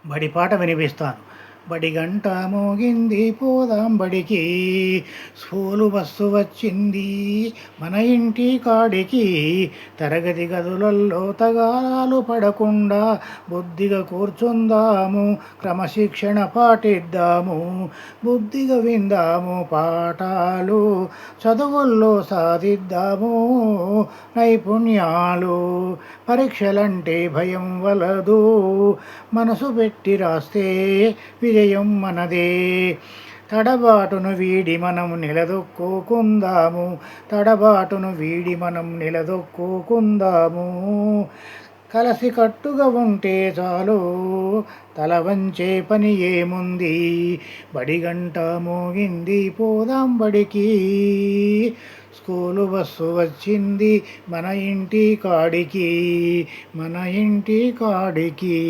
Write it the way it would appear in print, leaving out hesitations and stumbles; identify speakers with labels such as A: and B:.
A: బడి పాట వినిపిస్తాను. బడి గంట మోగింది పోదాం బడికి, స్కూలు బస్సు వచ్చింది మన ఇంటి కాడికి, తరగతి గదులలో తగాదాలు పడకుండా బుద్ధిగా కూర్చుందాము, క్రమశిక్షణ పాటిద్దాము, బుద్ధిగా విందాము పాఠాలు, చదువుల్లో సాధిద్దాము నైపుణ్యాలు. పరీక్షలంటే భయం వలదు, మనసు పెట్టి రాస్తే విజయం మనదే. తడబాటును వీడి మనం నిలదొక్కుకుందాము, తడబాటును వీడి మనం నిలదొక్కుకుందాము. కలసి కట్టుగా ఉంటే చాలు, తల వంచే పని ఏముంది. బడి గంట మోగింది పోదాం బడికి, స్కూలు బస్సు వచ్చింది మన ఇంటి కాడికి, మన ఇంటి కాడికి.